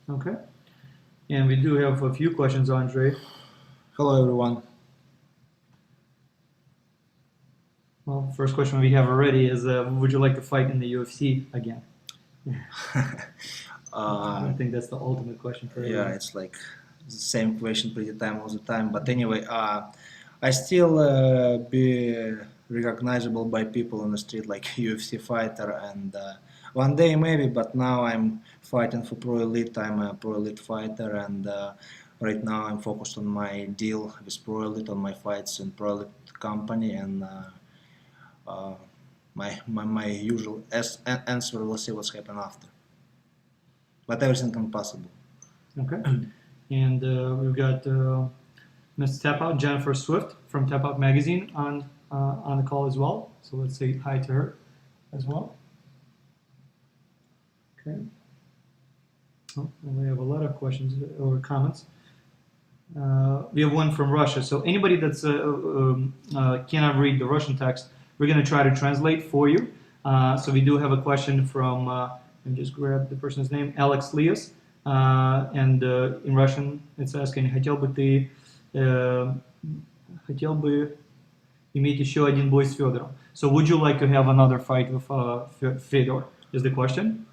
Okay. And we do have a few questions, Andrei. Hello, everyone. Well, first question we have already is, would you like to fight in the UFC again? I think that's the ultimate question for everyone. Yeah, it's like the same question pretty time all the time. But anyway, I still be recognizable by people on the street like UFC fighter, and one day maybe. But now I'm fighting for ProElite. I'm a ProElite fighter, and right now I'm focused on my deal with ProElite, on my fights in ProElite company, and uh, my usual answer. We'll see what's happen after. But everything can possible. Okay. And we've got Ms. Tap Out, Jennifer Swift from Tap Out Magazine on the call as well. So let's say hi to her as well. Okay. Oh, and we have a lot of questions or comments. We have one from Russia. So anybody that's cannot read the Russian text, we're going to try to translate for you. So we do have a question from, let me just grab the person's name, Alex Lias. And in Russian it's asking, хотел бы иметь еще один бой с Федором. So would you like to have another fight with Fedor, is the question?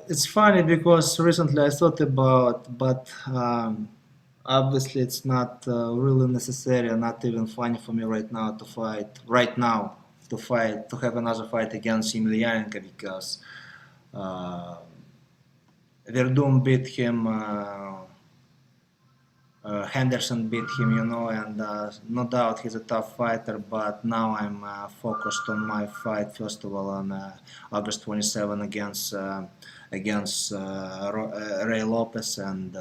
It's funny because recently I thought about, but obviously it's not really necessary, not even funny for me right now to fight. Right now, to have another fight against Emelianenko because Verdun beat him. Henderson beat him, and no doubt he's a tough fighter. But now I'm focused on my fight. First of all, on August 27 against Ray Lopez, and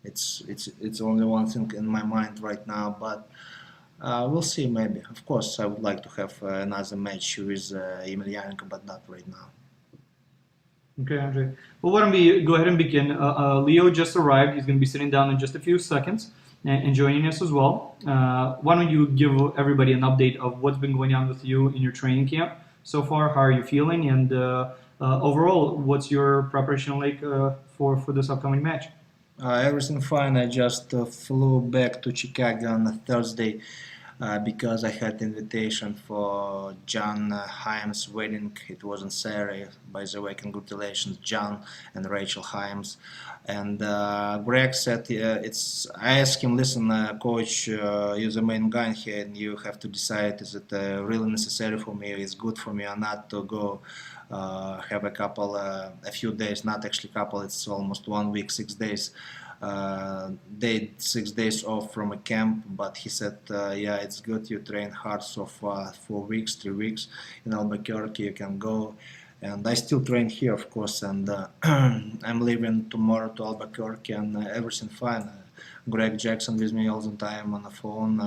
it's only one thing in my mind right now. But we'll see. Maybe, of course, I would like to have another match with Emelianenko, but not right now. Okay, Andrei. Well, why don't we go ahead and begin? Leo just arrived. He's going to be sitting down in just a few seconds and joining us as well. Why don't you give everybody an update of what's been going on with you in your training camp so far? How are you feeling? And overall, what's your preparation like for this upcoming match? Everything fine. I just flew back to Chicago on Thursday because I had invitation for John Himes' wedding. It was on Saturday. By the way, congratulations, John and Rachel Himes. And Greg said, "It's." I asked him, "Listen, coach, you're the main guy here, and you have to decide: is it really necessary for me? Is good for me or not to go?" Have a few days, not actually couple, it's almost 1 week, 6 days, 6 days off from a camp. But he said, yeah, it's good, you train hard so far, 4 weeks, 3 weeks in Albuquerque, you can go. And I still train here, of course, and I'm leaving tomorrow to Albuquerque, and everything fine. Greg Jackson with me all the time on the phone,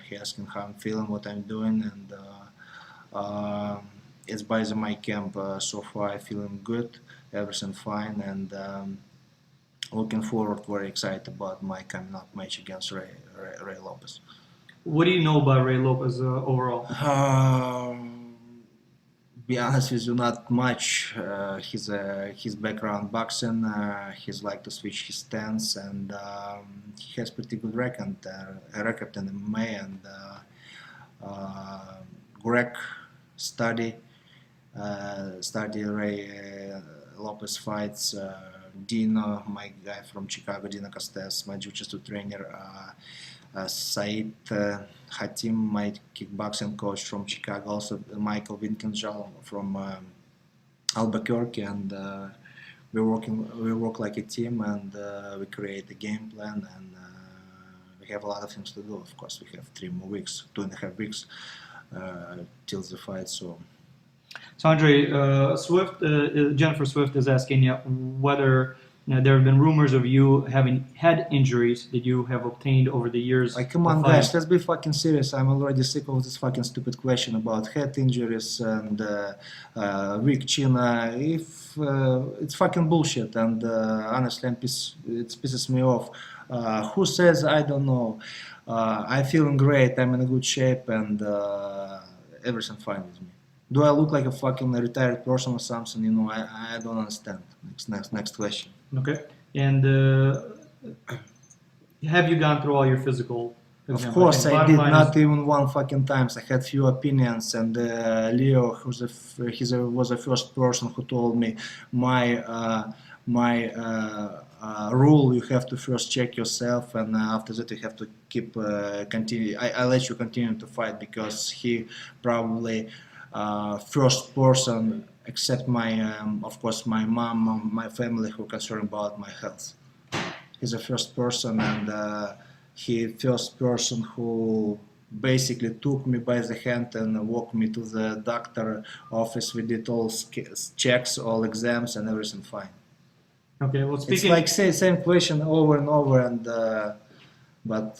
he asking how I'm feeling, what I'm doing, and it's by my camp so far. I'm feeling good, everything fine, and looking forward, very excited about my coming up match against Ray Lopez. What do you know about Ray Lopez overall? Be honest with you, not much. His background boxing. He's like to switch his stance, and he has pretty good record in MMA. And Greg study Ray Lopez fights. Dino, my guy from Chicago, Dino Castes, my jiu-jitsu trainer. Said Hatim, my kickboxing coach from Chicago, also Michael Winkenjal from Albuquerque, and we work like a team, and we create a game plan, and we have a lot of things to do. Of course, we have 3 more weeks, 2.5 weeks till the fight. So Andrei, Jennifer Swift is asking you whether there have been rumors of you having head injuries that you have obtained over the years. Like, come on, guys, let's be fucking serious. I'm already sick of this fucking stupid question about head injuries and weak chin. If it's fucking bullshit, and honestly, it pisses me off. Who says I don't know? I'm feeling great. I'm in a good shape, and everything fine with me. Do I look like a fucking retired person or something? You know, I don't understand. Next question. Okay. And have you gone through all your physical Of exams? course, think I bottom did line not is- even one fucking times. I had few opinions, and Leo, was the first person who told me my rule. You have to first check yourself, and after that you have to keep continue. I let you continue to fight because he probably first person, except my of course my mom, my family, who concerned about my health. He's the first person, and he first person who basically took me by the hand and walked me to the doctor office. We did all checks, all exams, and everything fine. Okay. Well, It's speaking. like same question over and over, and but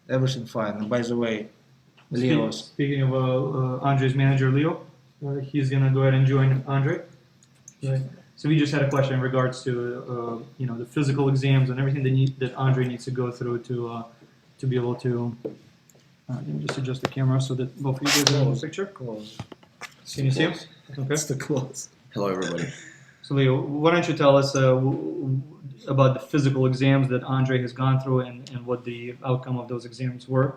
everything fine. And by the way, Leo's. Speaking of Andrei's manager, Leo, he's gonna go ahead and join Andrei. Right. So we just had a question in regards to the physical exams and everything that Andrei needs to go through to be able to. Let me just adjust the camera so that both of you guys are in the picture. Close. Can you see him? Okay. It's the close. Hello, everybody. So Leo, why don't you tell us about the physical exams that Andrei has gone through and what the outcome of those exams were?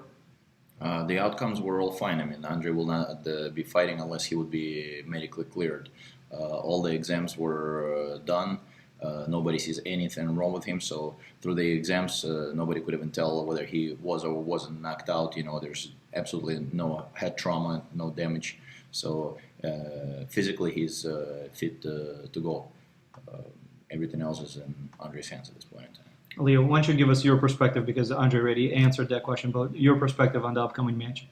The outcomes were all fine. I mean, Andrei will not be fighting unless he would be medically cleared. All the exams were done. Nobody sees anything wrong with him. So through the exams, nobody could even tell whether he was or wasn't knocked out. There's absolutely no head trauma, no damage. So physically, he's fit to go. Everything else is in Andrei's hands at this point in time. Leo, why don't you give us your perspective, because Andrei already answered that question, but your perspective on the upcoming match.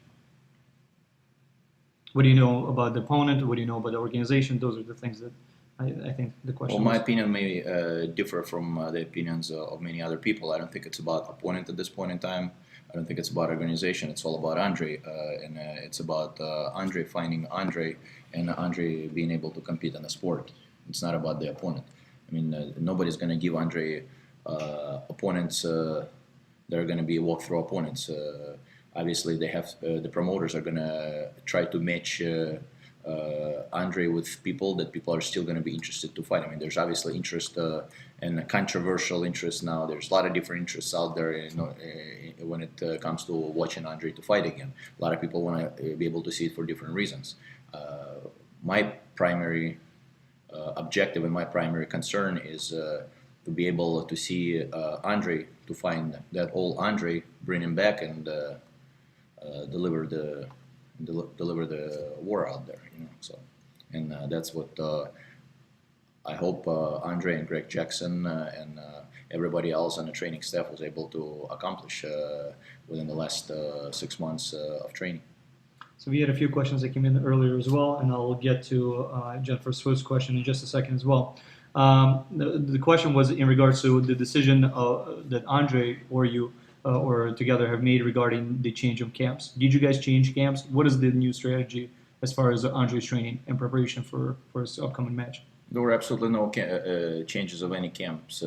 What do you know about the opponent? What do you know about the organization? Those are the things that I think the question Well, my was. opinion may differ from the opinions of many other people. I don't think it's about opponent at this point in time. I don't think it's about organization. It's all about Andrei, and it's about Andrei finding Andrei and Andrei being able to compete in the sport. It's not about the opponent. I mean, nobody's going to give Andrei opponents that are going to be walkthrough opponents. Obviously, they have the promoters are going to try to match Andrei with people that people are still going to be interested to fight. I mean, there's obviously interest and controversial interest now. There's a lot of different interests out there when it comes to watching Andrei to fight again. A lot of people want to be able to see it for different reasons. My primary objective and my primary concern is to be able to see Andrei, to find that old Andrei, bring him back and deliver the war out there. So, and that's what I hope Andrei and Greg Jackson and everybody else on the training staff was able to accomplish within the last 6 months of training. So we had a few questions that came in earlier as well, and I'll get to Jennifer Swift's question in just a second as well. The question was in regards to the decision that Andrei or you or together have made regarding the change of camps. Did you guys change camps? What is the new strategy as far as Andrei's training and preparation for his upcoming match? There were absolutely no changes of any camps.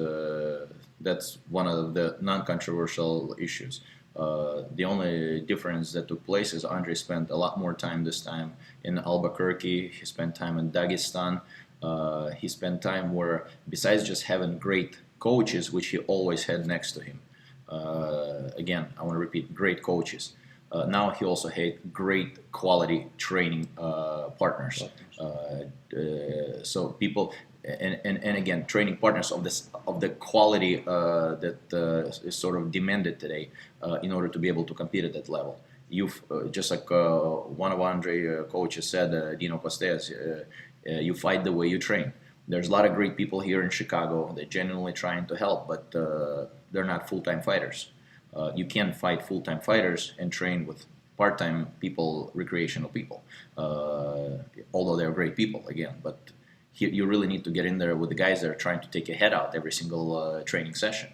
That's one of the non-controversial issues. The only difference that took place is Andrei spent a lot more time this time in Albuquerque. He spent time in Dagestan. He spent time where, besides just having great coaches, which he always had next to him. Again, I want to repeat, great coaches. Now he also had great quality training partners. So people, and again, training partners of the quality that is sort of demanded today in order to be able to compete at that level. You've just like one of Andrei coaches said, Dino Costes, you fight the way you train. There's a lot of great people here in Chicago. They're genuinely trying to help, but they're not full-time fighters. You can't fight full-time fighters and train with part-time people, recreational people, although they're great people, again. But you really need to get in there with the guys that are trying to take your head out every single training session.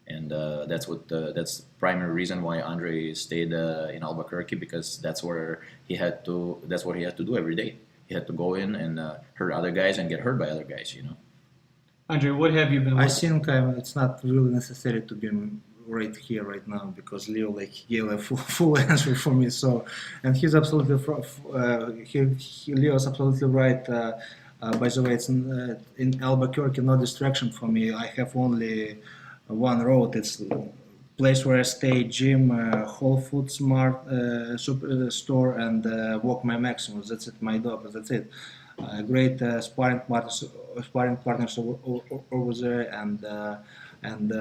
And that's the primary reason why Andrei stayed in Albuquerque, because that's what he had to do every day. He had to go in and hurt other guys and get hurt by other guys, Andrei, what have you been I working? think it's not really necessary to be right here, right now, because Leo like gave a full answer for me. So, and he's absolutely Leo's absolutely right. By the way, it's in Albuquerque, no distraction for me. I have only one road. It's place where I stay: gym, Whole Foods Mart, store, and Walk My Maximus. That's it. My dog. That's it. Great sparring partners over there, and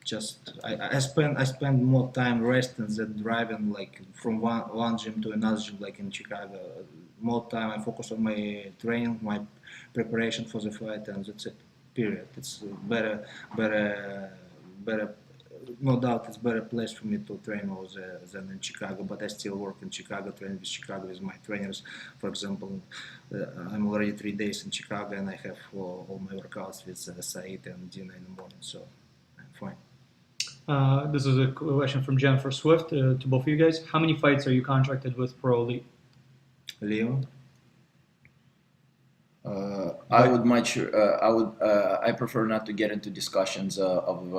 just I spend more time resting than driving, like from one gym to another gym, like in Chicago. More time I focus on my training, my preparation for the fight, and that's it. Period. It's better. No doubt, it's better place for me to train over there than in Chicago. But I still work in Chicago, train with Chicago with my trainers. For example, I'm already 3 days in Chicago, and I have all my workouts with Said and Dina in the morning, so I'm fine. This is a question from Jennifer Swift to both of you guys. How many fights are you contracted with ProElite? Leo? I prefer not to get into discussions of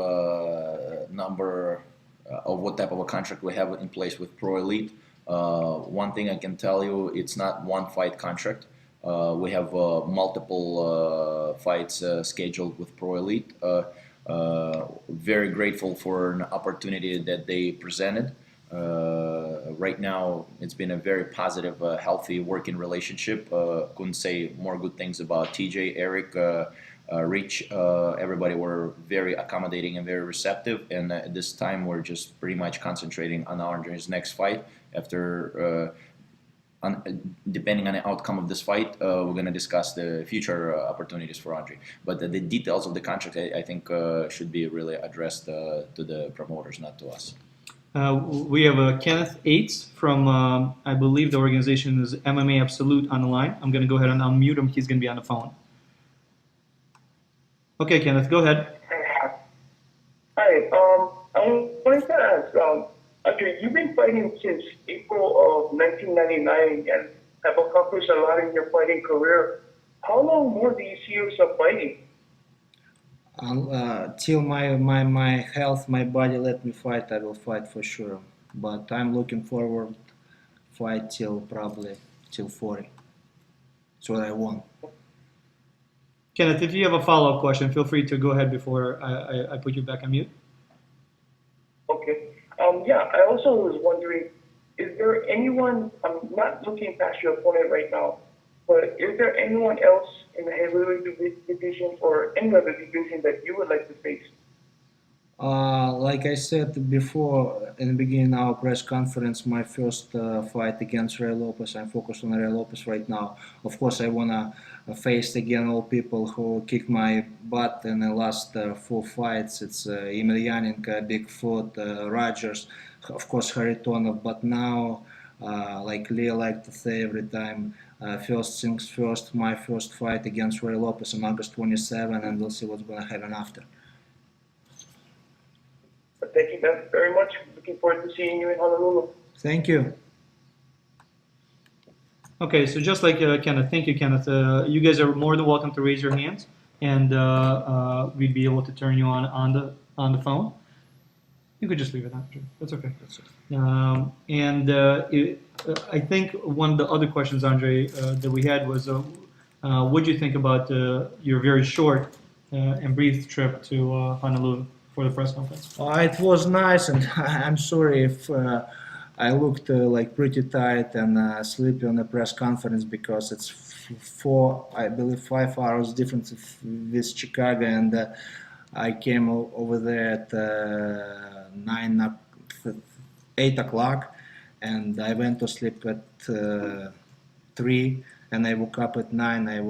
number of what type of a contract we have in place with ProElite. One thing I can tell you, it's not one fight contract. We have multiple fights scheduled with ProElite. Very grateful for an opportunity that they presented. Right now, it's been a very positive, healthy working relationship. Couldn't say more good things about TJ, Eric, Rich. Everybody were very accommodating and very receptive. And at this time, we're just pretty much concentrating on Andrei's next fight. After, depending on the outcome of this fight, we're going to discuss the future opportunities for Andrei. But the details of the contract, I think, should be really addressed to the promoters, not to us. We have Kenneth E from, I believe the organization is MMA Absolute on the line. I'm going to go ahead and unmute him. He's going to be on the phone. Okay, Kenneth, go ahead. Hi, I wanted to ask, Andrei, you've been fighting since April of 1999 and have accomplished a lot in your fighting career. How long more do you see yourself fighting? Till my health, my body let me fight, I will fight for sure. But I'm looking forward fight till probably till 40. That's what I want. Kenneth, if you have a follow-up question, feel free to go ahead before I put you back on mute. Okay. Yeah, I also was wondering, is there anyone, I'm not looking past your opponent right now, but is there anyone else in the heavyweight division or any other division that you would like to face? Like I said before, in the beginning of our press conference, my first fight against Ray Lopez, I'm focused on Ray Lopez right now. Of course, I want to face again all people who kicked my butt in the last 4 fights. It's Emelianenko, Bigfoot, Rogers, of course, Haritonov. But now, like Leo like to say every time, first things first, my first fight against Ray Lopez on August 27, and we'll see what's going to happen after. Thank you very much. Looking forward to seeing you in Honolulu. Thank you. Okay, so just like Kenneth, thank you, Kenneth. You guys are more than welcome to raise your hands, and we'd be able to turn you on the phone. You could just leave it after. That's okay. I think one of the other questions, Andrei, that we had was, what do you think about your very short and brief trip to Honolulu for the press conference? It was nice, and I'm sorry if I looked like pretty tired and sleepy on the press conference because it's 5 hours difference with Chicago, and I came over there at 8 o'clock, and I went to sleep at 3. And I woke up at 9. I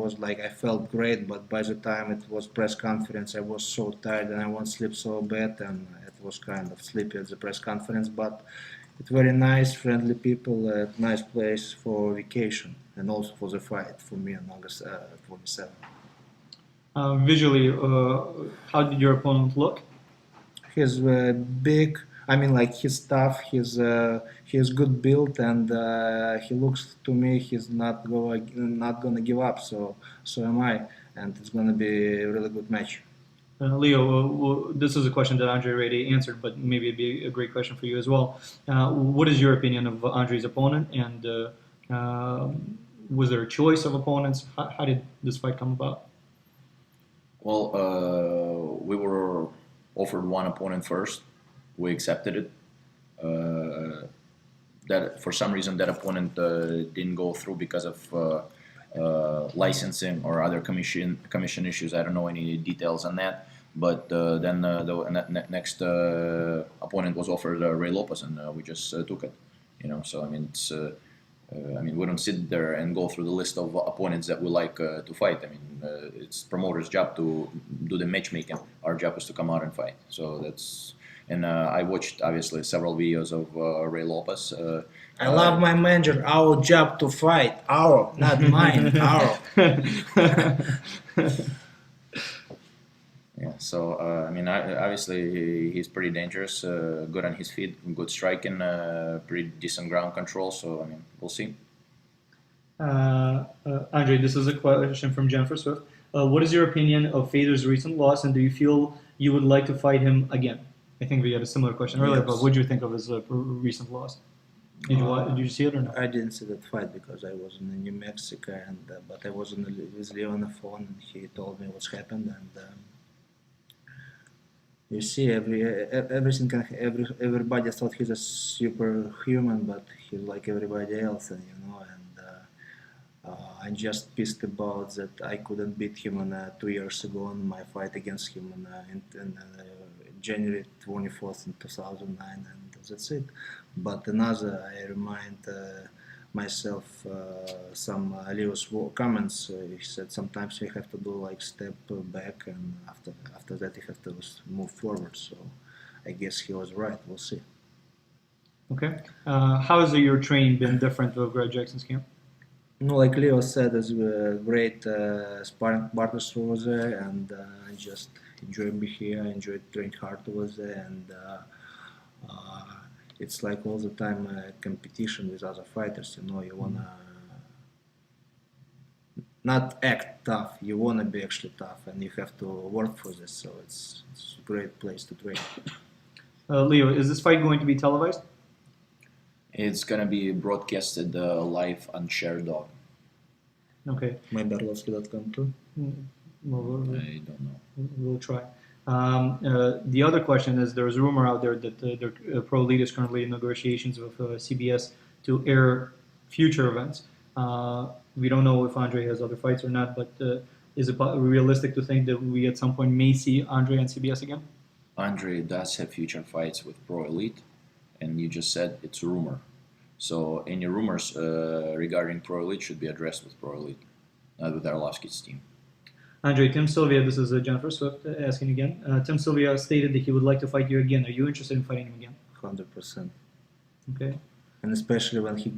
felt great, but by the time it was press conference, I was so tired and I won't sleep so bad, and it was kind of sleepy at the press conference. But it's very nice, friendly people, nice place for vacation and also for the fight for me on August 27. Visually, how did your opponent look? He's big. I mean, like his tough. He's good build, and he looks to me he's not gonna give up. So am I, and it's gonna be a really good match. Leo, this is a question that Andrei already answered, but maybe it'd be a great question for you as well. What is your opinion of Andrei's opponent, and was there a choice of opponents? How did this fight come about? Well, we were offered one opponent first. We accepted it. That for some reason that opponent didn't go through because of licensing or other commission issues. I don't know any details on that. But then the next opponent was offered Ray Lopez, and we just took it. So I mean, it's we don't sit there and go through the list of opponents that we like to fight. I mean, it's promoter's job to do the matchmaking. Our job is to come out and fight. So that's. And I watched obviously several videos of Ray Lopez. I love my manager. Our job to fight. Our, not mine. Our. Yeah. So obviously he's pretty dangerous. Good on his feet. Good striking. Pretty decent ground control. So I mean, we'll see. Andrei, this is a question from Jennifer Swift. What is your opinion of Fedor's recent loss, and do you feel you would like to fight him again? I think we had a similar question earlier, Yes. but what do you think of his recent loss? Did you see it or not? I didn't see that fight because I was in New Mexico, and but I was with Leo on the phone, and he told me what's happened. And you see, everything everybody thought he's a superhuman, but he's like everybody else, and I'm just pissed about that I couldn't beat him 2 years ago in my fight against him in January 24th in 2009, and that's it. But another, I remind myself some Leo's comments. He said sometimes we have to do like step back, and after that you have to move forward. So I guess he was right. We'll see. Okay. How has your training been different with Greg Jackson's camp? Like Leo said, there's great sparring partners over there, and I just enjoy being here. I enjoy training hard over there, and it's like all the time competition with other fighters. You wanna not act tough. You wanna be actually tough, and you have to work for this. So it's a great place to train. Leo, is this fight going to be televised? It's gonna be broadcasted live on ShareDog. Okay. Maybe Arlovski.com too. Well, I don't know. we'll try. The other question is, there's a rumor out there that ProElite is currently in negotiations with CBS to air future events. We don't know if Andrei has other fights or not, but is it realistic to think that we at some point may see Andrei on CBS again? Andrei does have future fights with ProElite, and you just said it's a rumor. So any rumors regarding ProElite should be addressed with ProElite, not with Arlovski's team. Andrei, Tim Sylvia, this is Jennifer Swift asking again. Tim Sylvia stated that he would like to fight you again. Are you interested in fighting him again? 100%. Okay. And especially when he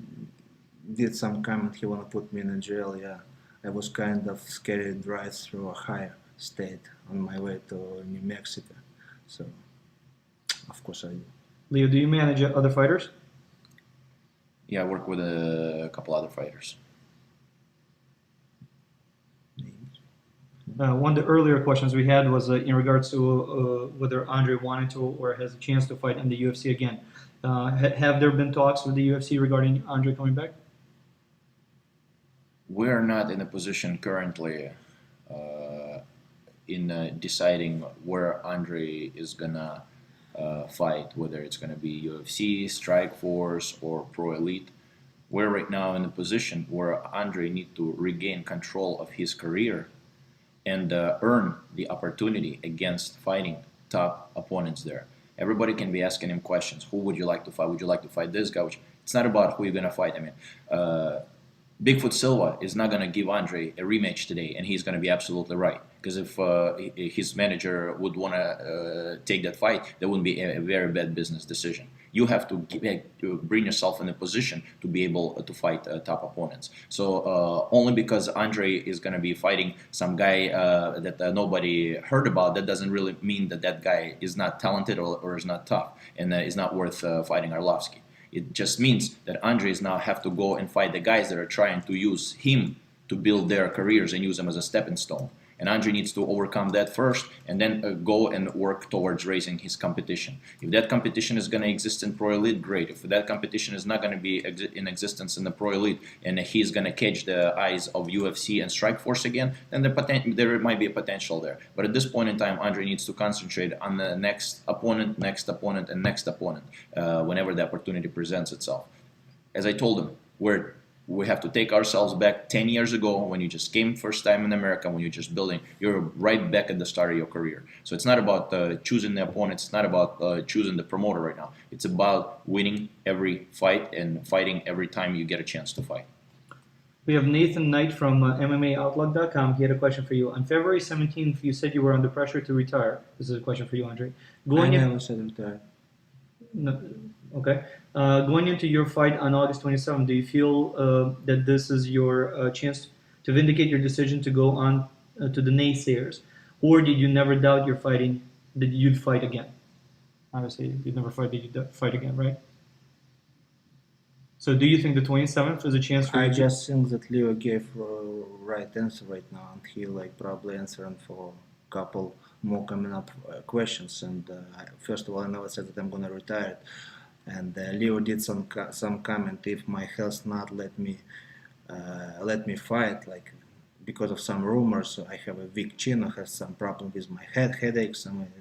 did some comment he want to put me in jail, yeah. I was kind of scared to drive through Ohio State on my way to New Mexico. So, of course I do. Leo, do you manage other fighters? Yeah, I work with a couple other fighters. One of the earlier questions we had was in regards to whether Andrei wanted to or has a chance to fight in the UFC again. Have there been talks with the UFC regarding Andrei coming back? We're not in a position currently in deciding where Andrei is gonna fight, whether it's gonna be UFC, Strikeforce, or ProElite. We're right now in a position where Andrei needs to regain control of his career and earn the opportunity against fighting top opponents there. Everybody can be asking him questions. Who would you like to fight? Would you like to fight this guy? It's not about who you're going to fight. I mean, Bigfoot Silva is not going to give Andrei a rematch today, and he's going to be absolutely right. Because if his manager would want to take that fight, that wouldn't be a very bad business decision. You have to bring yourself in a position to be able to fight top opponents. So only because Andrei is going to be fighting some guy that nobody heard about, that doesn't really mean that that guy is not talented or is not tough and is not worth fighting Arlovski. It just means that Andrei's now have to go and fight the guys that are trying to use him to build their careers and use them as a stepping stone. And Andrei needs to overcome that first and then go and work towards raising his competition. If that competition is going to exist in ProElite, great. If that competition is not going to be in existence in the ProElite and he's going to catch the eyes of UFC and Strikeforce again, then there might be a potential there. But at this point in time, Andrei needs to concentrate on the next opponent, and next opponent whenever the opportunity presents itself. As I told him, we have to take ourselves back 10 years ago when you just came first time in America, when you're just building, you're right back at the start of your career. So it's not about choosing the opponents, it's not about choosing the promoter right now. It's about winning every fight and fighting every time you get a chance to fight. We have Nathan Knight from MMA Outlookcom. He had a question for you. On February 17th, you said you were under pressure to retire. This is a question for you, Andrei. I never said retire. No, okay. Going into your fight on August 27th, do you feel that this is your chance to vindicate your decision to go on to the naysayers? Or did you never doubt your fighting, that you'd fight again? Obviously, you'd never fight that you'd fight again, right? So do you think the 27th is a chance for you? I just think that Leo gave right answer right now, and he probably answering for a couple more coming up questions. And first of all, I never said that I'm gonna retire. And Leo did some comment, if my health not let me fight, because of some rumors, I have a weak chin, I have some problem with my headaches. I mean,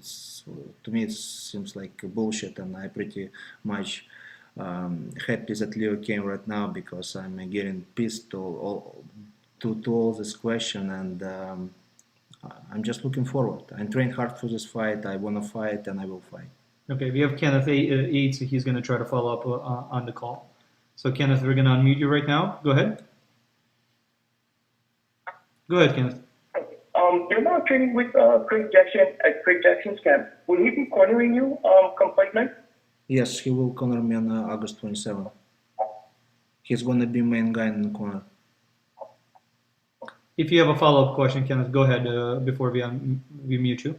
to me it seems like bullshit, and I pretty much happy that Leo came right now, because I'm getting pissed to all this question, and I'm just looking forward. I'm trained hard for this fight. I want to fight, and I will fight. Okay, we have Kenneth E, so he's going to try to follow up on the call. So Kenneth, we're going to unmute you right now. Go ahead. Go ahead, Kenneth. You're now training with Craig Jackson at Craig Jackson's camp. Will he be cornering you come fight night? Yes, he will corner me on August 27th. He's going to be main guy in the corner. If you have a follow-up question, Kenneth, go ahead before we mute you.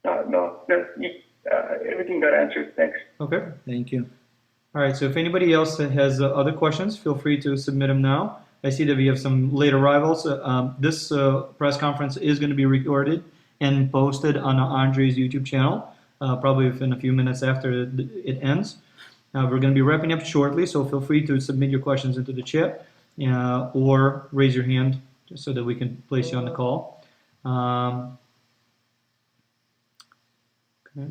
No, everything got answered. Thanks. Okay. Thank you. All right, so if anybody else has other questions, feel free to submit them now. I see that we have some late arrivals. This press conference is going to be recorded and posted on Andrei's YouTube channel, probably within a few minutes after it ends. We're going to be wrapping up shortly, so feel free to submit your questions into the chat or raise your hand just so that we can place you on the call. Okay.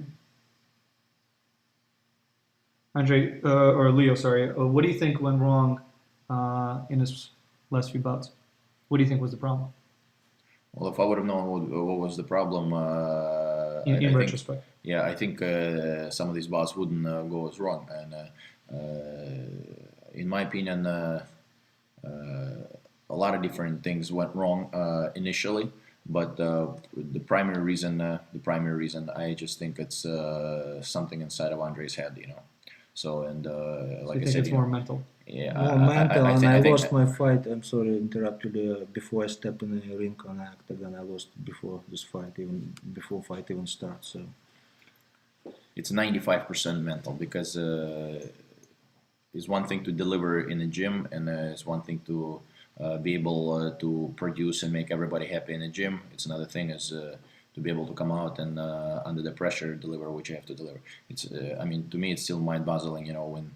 Andrei, or Leo, sorry, what do you think went wrong in his last few bouts? What do you think was the problem? Well, if I would have known what was the problem, in retrospect. I think some of these bouts wouldn't go as wrong. And in my opinion, a lot of different things went wrong initially. But the primary reason, I just think it's something inside of Andrei's head, you know. So and like I said, it's more mental. Yeah, more mental. I lost my fight. I'm sorry, interrupted you. Before I step in the ring on the octagon, I lost before this fight, before fight even starts. So it's 95% mental, because it's one thing to deliver in the gym, and it's one thing to be able to produce and make everybody happy in the gym. It's another thing is to be able to come out and under the pressure deliver what you have to deliver. It's I mean, to me it's still mind-boggling, you know, when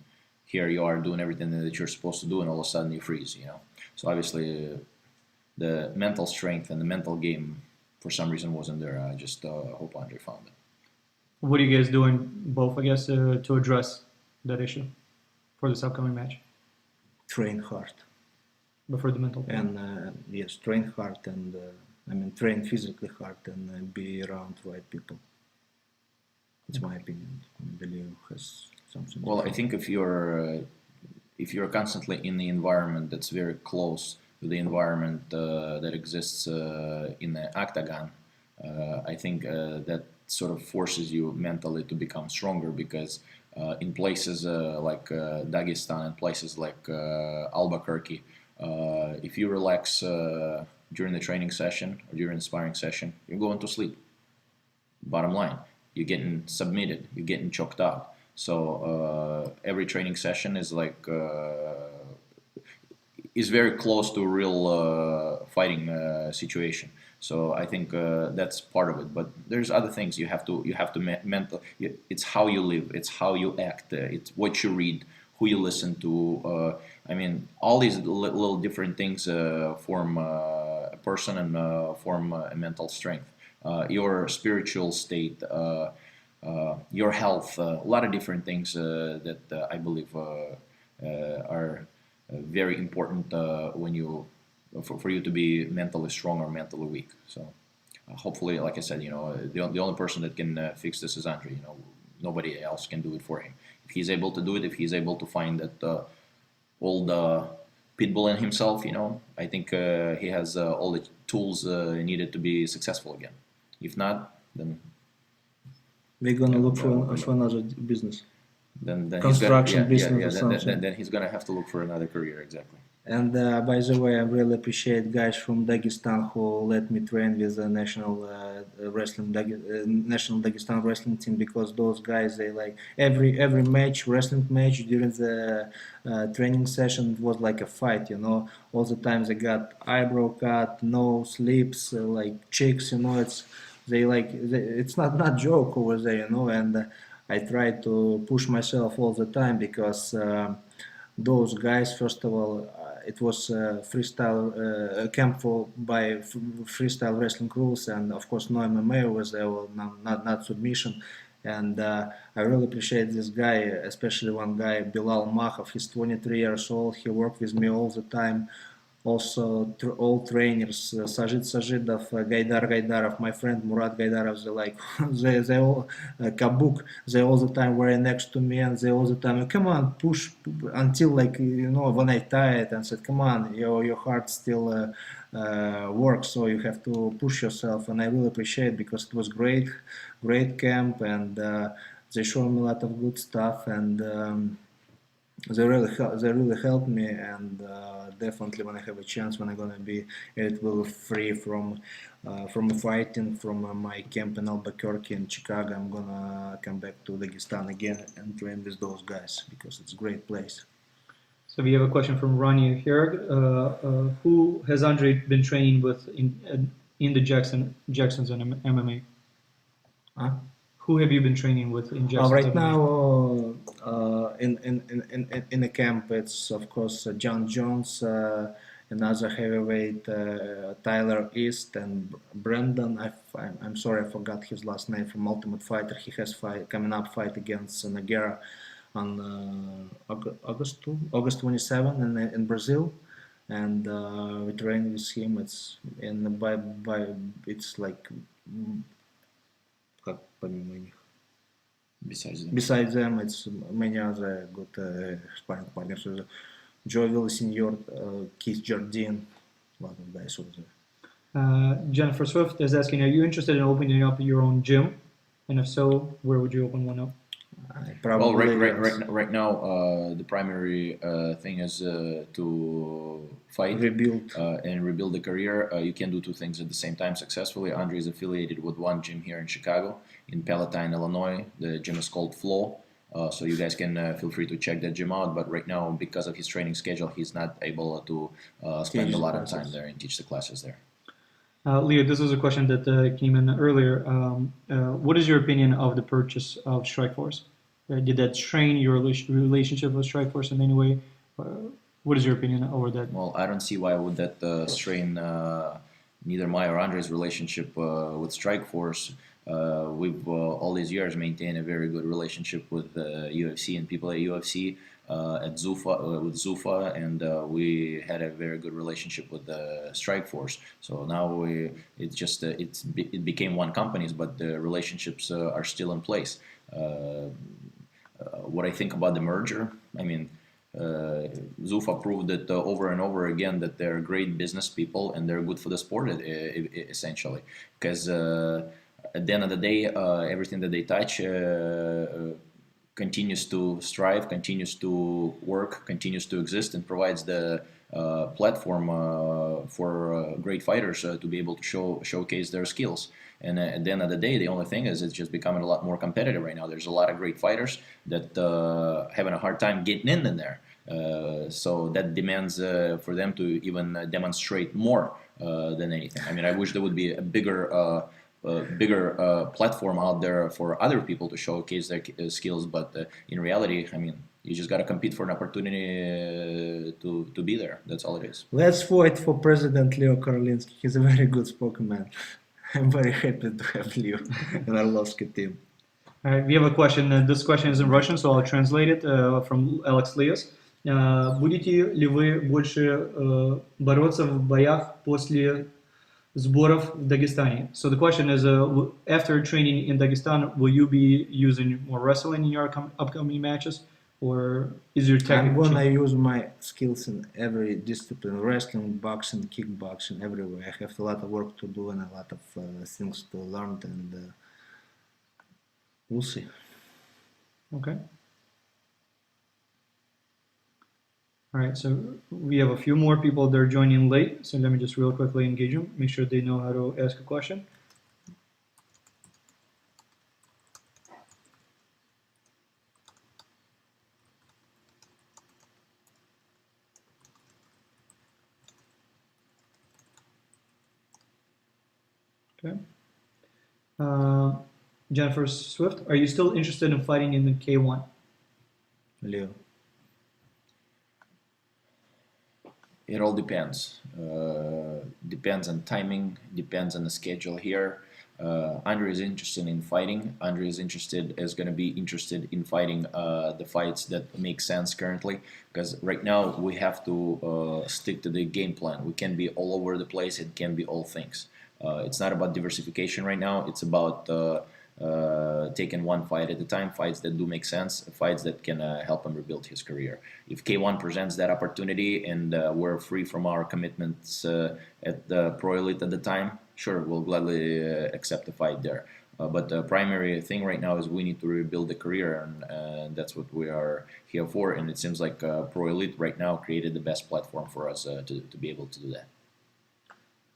here you are doing everything that you're supposed to do and all of a sudden you freeze, you know. So obviously the mental strength and the mental game for some reason wasn't there. I just hope Andrei found it. What are you guys doing both, I guess, to address that issue for this upcoming match? Train hard. Before the mental part. And yes, train hard, and train physically hard, and be around right people. It's my opinion. I believe has something. Well, I think if you're constantly in the environment that's very close to the environment that exists in the octagon, I think that sort of forces you mentally to become stronger, because in places like Dagestan and places like Albuquerque, if you relax during the training session or during the sparring session, you're going to sleep. Bottom line, you're getting submitted, you're getting choked out. So every training session is like is very close to a real fighting situation. So I think that's part of it. But there's other things you have to mental. It's how you live. It's how you act. It's what you read, who you listen to. I mean, all these little different things form a person and form a mental strength. Your spiritual state, your health, a lot of different things that I believe are very important when you for you to be mentally strong or mentally weak. So hopefully, like I said, the only person that can fix this is Andrei. Nobody else can do it for him. If he's able to do it, if he's able to find that old pitbull in himself, I think he has all the tools needed to be successful again. If not, then We're gonna look for another business. then Construction he's gonna, business or something. then he's gonna have to look for another career. Exactly. And by the way, I really appreciate guys from Dagestan who let me train with the national Dagestan wrestling team, because those guys, they like every wrestling match during the training session was like a fight. All the time they got eyebrow cut, nose, lips, like cheeks. It's not joke over there. And I try to push myself all the time, because those guys, first of all, it was freestyle camp by freestyle wrestling rules, and of course no MMA was there, not submission. And I really appreciate this guy, especially one guy, Bilal Mahov. He's 23 years old. He worked with me all the time. Also, all trainers, Sajid Sajidov, Gaidar Gaidarov, my friend Murat Gaidarov, they all, Kabuk, they all the time were next to me, and they all the time, come on, push, until when I tired and said, come on, your heart still works, so you have to push yourself. And I really appreciate, because it was great camp, and they showed me a lot of good stuff, and they really helped me. And definitely, when I have a chance, when I'm gonna be free from fighting, from my camp in Albuquerque and Chicago, I'm gonna come back to Dagestan again and train with those guys, because it's a great place. So we have a question from Ronnie here. Who has Andrei been training with in the Jacksons and MMA? Huh? Who have you been training with in Jacksons? Right MMA? now, in the camp, it's of course John Jones, another heavyweight, Tyler East, and Brandon. I'm sorry, I forgot his last name, from Ultimate Fighter. He has coming up fight against Nogueira on August 27 in Brazil, and we train with him. It's it's like. Besides them, it's many other good sparring partners. Joe Villasenor, Keith Jardine, a lot of guys over there. Jennifer Swift is asking, are you interested in opening up your own gym? And if so, where would you open one up? Probably, right now, the primary thing is to fight, rebuild, and rebuild the career. You can do two things at the same time successfully. Andrei is affiliated with one gym here in Chicago, in Palatine, Illinois. The gym is called Flow. So you guys can feel free to check that gym out. But right now, because of his training schedule, he's not able to spend a lot of time there and teach the classes there. Leo, this is a question that came in earlier. What is your opinion of the purchase of Strikeforce? Did that strain your relationship with Strikeforce in any way? What is your opinion over that? Well, I don't see why would that strain neither my or Andrei's relationship with Strikeforce. We've all these years maintained a very good relationship with UFC and people at UFC. At Zuffa, and we had a very good relationship with Strikeforce. So now it became one company, but the relationships are still in place. What I think about the merger, I mean, Zuffa proved that over and over again that they're great business people and they're good for the sport, essentially. Because at the end of the day, everything that they touch continues to strive, continues to work, continues to exist, and provides the platform for great fighters to be able to showcase their skills. And at the end of the day, the only thing is it's just becoming a lot more competitive right now. There's a lot of great fighters that having a hard time getting in there. So that demands for them to even demonstrate more than anything. I mean, I wish there would be a bigger platform out there for other people to showcase their skills, but in reality, I mean, you just got to compete for an opportunity to be there. That's all it is. Let's vote for President Leo Karolinsky. He's a very good spokesman. I'm very happy to have Leo in Arlovski team. All right, we have a question. This question is in Russian, so I'll translate it from Alex Leos. Будете ли вы больше бороться в боях после сборов в Дагестане? So the question is, after training in Dagestan, will you be using more wrestling in your upcoming matches, or is your I'm technical? gonna use my skills in every discipline: wrestling, boxing, kickboxing, everywhere. I have a lot of work to do and a lot of things to learn, and we'll see. Okay. All right, so we have a few more people that are joining late, so let me just real quickly engage them, make sure they know how to ask a question. Okay. Jennifer Swift, are you still interested in fighting in the K1? Leo. It all depends. Depends on timing, depends on the schedule here. Andrei is interested in fighting. Andrei is going to be interested in fighting the fights that make sense currently, because right now we have to stick to the game plan. We can't be all over the place. It can't be all things. It's not about diversification right now. It's about taking one fight at a time, fights that do make sense, fights that can help him rebuild his career. If K1 presents that opportunity and we're free from our commitments at the ProElite at the time, sure, we'll gladly accept the fight there. But the primary thing right now is we need to rebuild the career, and that's what we are here for. And it seems like ProElite right now created the best platform for us to be able to do that.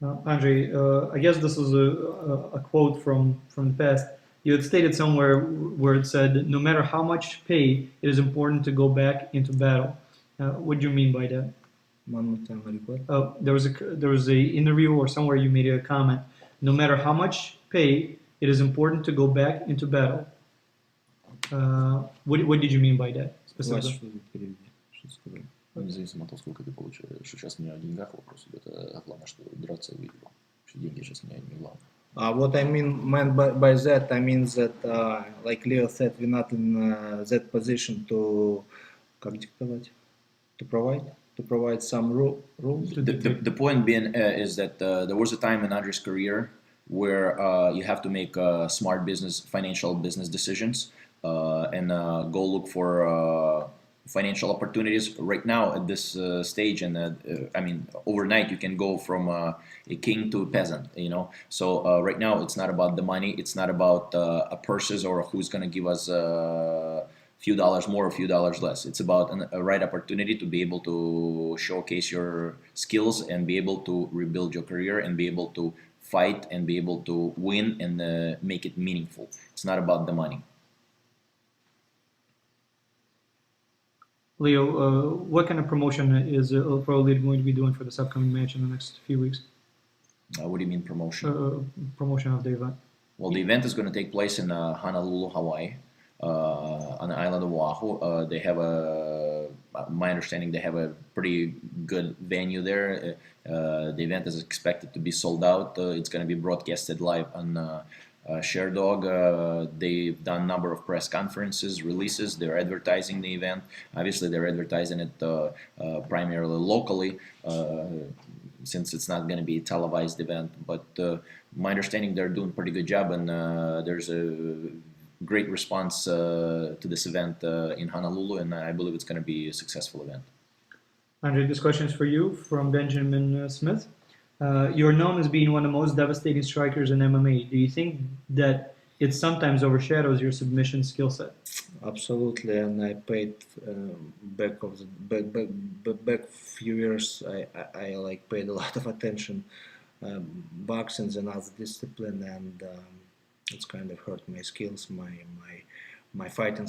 Andrei, I guess this is a quote from the past. You had stated somewhere where it said, no matter how much pay, it is important to go back into battle. What do you mean by that? One more time, record. There was a interview or somewhere you made a comment. No matter how much pay, it is important to go back into battle. What did you mean by that specifically? Независимо от того, сколько ты получаешь, что сейчас не о деньгах вопрос идет, а главное, что драться и выиграл. Что деньги сейчас не главное. What I meant by that, I mean that, like Leo said, we're not in that position to, как диктовать, to provide some rules. The point being is that there was a time in Andrei's career where you have to make smart financial business decisions and go look for financial opportunities. Right now at this stage, and I mean overnight you can go from a king to a peasant, you know. So right now it's not about the money, it's not about purses or who's going to give us a few dollars more or a few dollars less. It's about a right opportunity to be able to showcase your skills and be able to rebuild your career and be able to fight and be able to win and make it meaningful. It's not about the money. Leo, what kind of promotion is ProElite going to be doing for this upcoming match in the next few weeks? What do you mean promotion? Promotion of the event. Well, the event is going to take place in Honolulu, Hawaii, on the island of Oahu. They have my understanding, they have a pretty good venue there. The event is expected to be sold out. It's going to be broadcasted live on ShareDog. They've done a number of press conferences, releases. They're advertising the event. Obviously, they're advertising it primarily locally, since it's not going to be a televised event. But my understanding, they're doing a pretty good job, and there's a great response to this event in Honolulu, and I believe it's going to be a successful event. Andrei, this question is for you from Benjamin Smith. You're known as being one of the most devastating strikers in MMA. Do you think that it sometimes overshadows your submission skill set? Absolutely, and I paid back few years. I like paid a lot of attention boxing and other discipline, and it's kind of hurt my skills, my fighting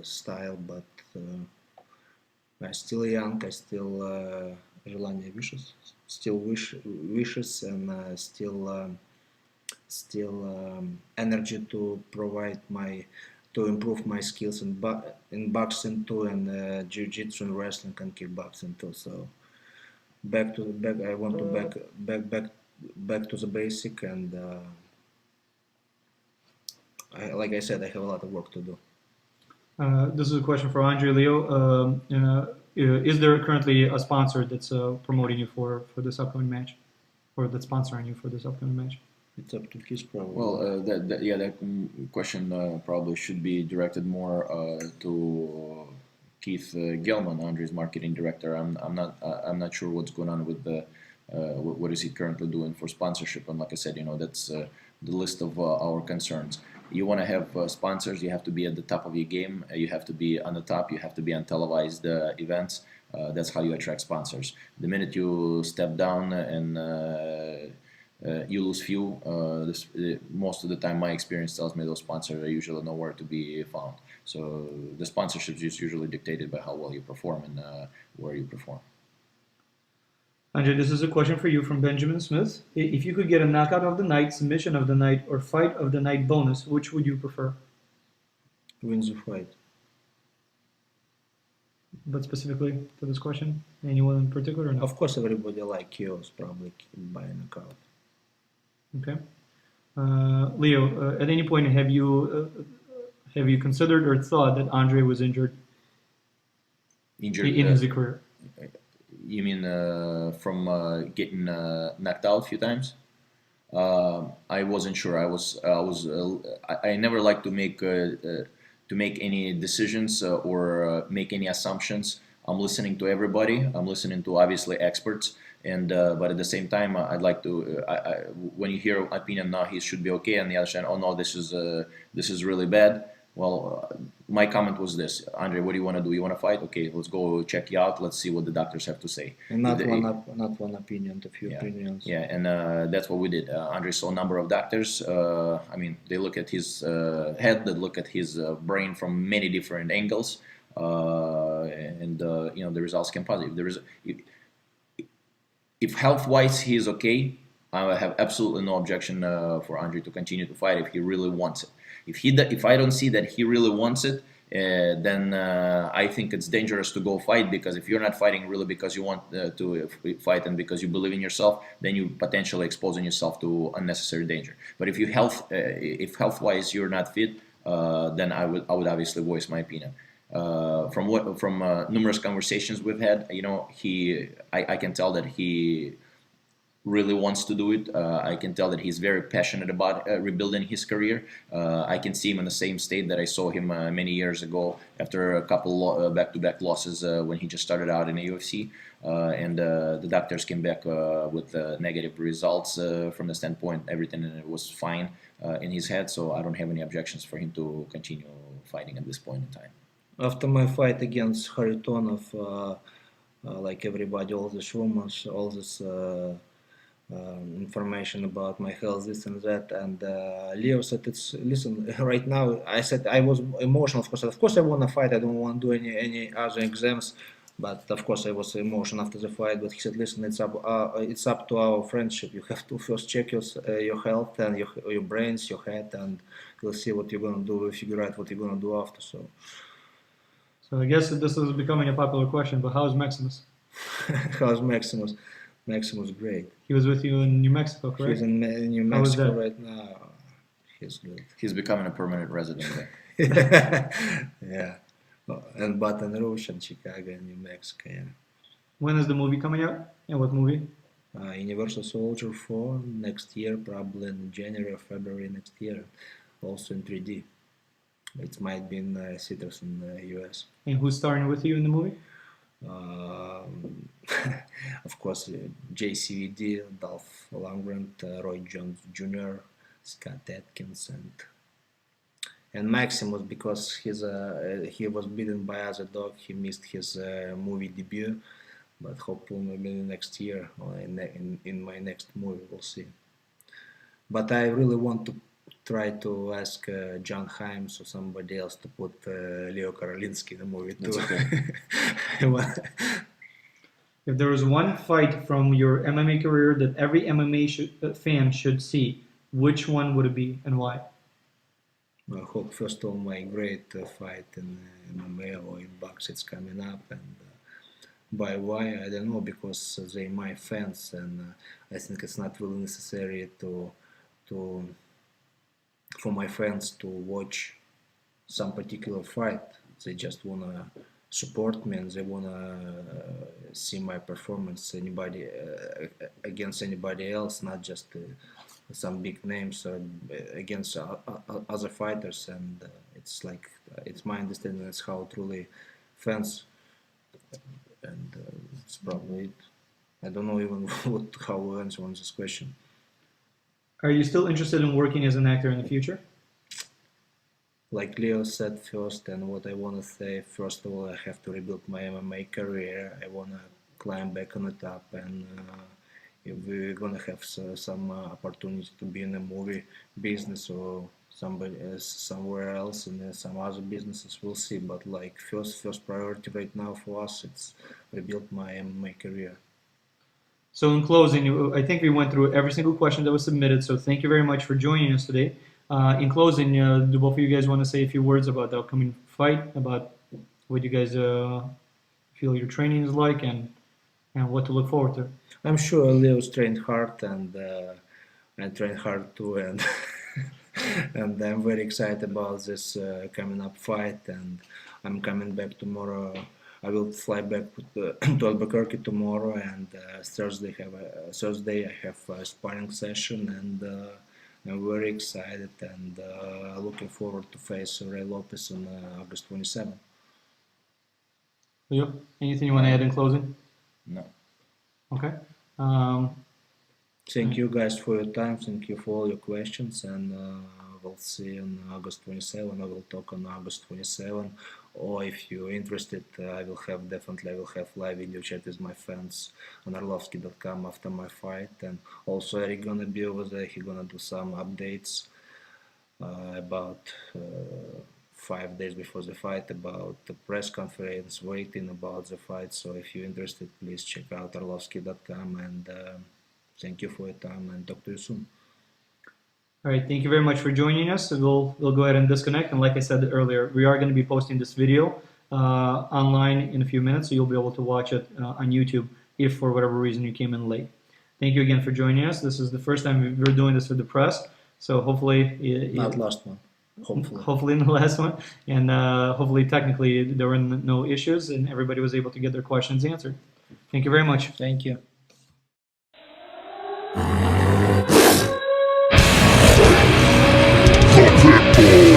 style. But I'm still young. I still желание wishes, still wishes, and still energy to provide to improve my skills in boxing too, and jiu-jitsu and wrestling and kickboxing too. So back to the back. I want to back to the basic, and like I said, I have a lot of work to do. This is a question for Andrei. Leo, is there currently a sponsor that's promoting you for this upcoming match, or that's sponsoring you for this upcoming match? It's up to his problem. Well, that question probably should be directed more to Keith Gelman, Andrei's marketing director. I'm not sure what's going on with the what is he currently doing for sponsorship. And like I said, that's the list of our concerns. You want to have sponsors, you have to be at the top of your game. You have to be on the top. You have to be on televised events. That's how you attract sponsors. The minute you step down and you lose few. Most of the time, my experience tells me those sponsors are usually nowhere to be found. So the sponsorship is usually dictated by how well you perform and where you perform. Andrei, this is a question for you from Benjamin Smith. If you could get a knockout of the night, submission of the night, or fight of the night bonus, which would you prefer? Wins the fight. But specifically to this question, anyone in particular? Or no? Of course, everybody like KOs, probably by knockout. Okay. Leo, at any point have you considered or thought that Andrei was injured Injured in his career? You mean from getting knocked out a few times? I wasn't sure. I never like to make any decisions or make any assumptions. I'm listening to everybody. I'm listening to obviously experts, and but at the same time, I'd like to. When you hear opinion, no, he should be okay, and the other side, oh no, this is really bad. Well, my comment was this: Andrei, what do you want to do? You want to fight? Okay, let's go check you out. Let's see what the doctors have to say. And not one opinion, a few opinions. Yeah, and that's what we did. Andrei saw a number of doctors. I mean, they look at his head, they look at his brain from many different angles, and the results came positive. If health-wise he is okay, I have absolutely no objection for Andrei to continue to fight if he really wants it. If I don't see that he really wants it, then I think it's dangerous to go fight, because if you're not fighting really because you want to fight and because you believe in yourself, then you potentially exposing yourself to unnecessary danger. But if if health-wise you're not fit, then I would obviously voice my opinion. From numerous conversations we've had, I can tell that he really wants to do it. I can tell that he's very passionate about rebuilding his career. I can see him in the same state that I saw him many years ago after a couple back-to-back losses when he just started out in the UFC. And the doctors came back with negative results from the standpoint everything was fine in his head. So I don't have any objections for him to continue fighting at this point in time. After my fight against Haritonov, like everybody, all these rumors, all this information about my health, this and that, and Leo said, listen, right now, I said I was emotional, of course I want to fight, I don't want to do any other exams, but of course I was emotional after the fight, but he said, listen, it's up to our friendship, you have to first check your health and your brains, your head, and we'll see what you're going to do, we'll figure out what you're going to do after. So I guess this is becoming a popular question, but how's Maximus? How's Maximus? Maximus great. He was with you in New Mexico, correct? He's in New Mexico right now. He's good. He's becoming a permanent resident there. Yeah. And Baton Rouge and Chicago and New Mexico, yeah. When is the movie coming out? And what movie? Universal Soldier 4 next year, probably in January or February next year. Also in 3D. It might be in theaters in the US. And who's starring with you in the movie? Of course, JCVD, Dolph Lundgren, Roy Jones Jr., Scott Atkins, and Maximus, because he was beaten by other dog. He missed his movie debut, but hopefully maybe next year or in my next movie we'll see. But I really want to try to ask John Himes or somebody else to put Leo Karolinsky in the movie too. That's okay. If there was one fight from your MMA career that every MMA fan should see, which one would it be and why? I hope first of all my great fight in MMA or in box it's coming up, and by why I don't know, because they my fans, and I think it's not really necessary to for my fans to watch some particular fight. They just wanna support me and they wanna see my performance anybody against anybody else, not just some big names against other fighters. And it's like it's my understanding that's how truly fans, and it's probably it. I don't know even how to answer on this question. Are you still interested in working as an actor in the future? Like Leo said first, and what I want to say, first of all, I have to rebuild my MMA career. I want to climb back on the top, and if we're gonna have some opportunity to be in the movie business or somebody else somewhere else in some other businesses, we'll see. But like first priority right now for us, it's rebuild my MMA career. So in closing, I think we went through every single question that was submitted, so thank you very much for joining us today. In closing, do both of you guys want to say a few words about the upcoming fight, about what you guys feel your training is like, and what to look forward to? I'm sure Leo's trained hard, and I train hard too, and and I'm very excited about this coming up fight. And I'm coming back tomorrow. I will fly back to Albuquerque tomorrow, and Thursday I have a sparring session, and I'm very excited and looking forward to face Ray Lopez on August 27th. Leo, anything you want to add in closing? No. Okay. Thank you guys for your time. Thank you for all your questions, and we'll see on August 27. I will talk on August 27. Or if you're interested, I will have live video chat with my fans on Arlovski.com after my fight. And also Eric gonna be over there. He gonna do some updates about 5 days before the fight, about the press conference, waiting about the fight. So if you're interested, please check out Arlovski.com, and thank you for your time, and talk to you soon. All right, thank you very much for joining us. So we'll go ahead and disconnect. And like I said earlier, we are going to be posting this video online in a few minutes, so you'll be able to watch it on YouTube if for whatever reason you came in late. Thank you again for joining us. This is the first time we're doing this for the press, so hopefully Not last one. Hopefully in the last one, and hopefully technically there were no issues and everybody was able to get their questions answered. Thank you very much. Thank you. The people.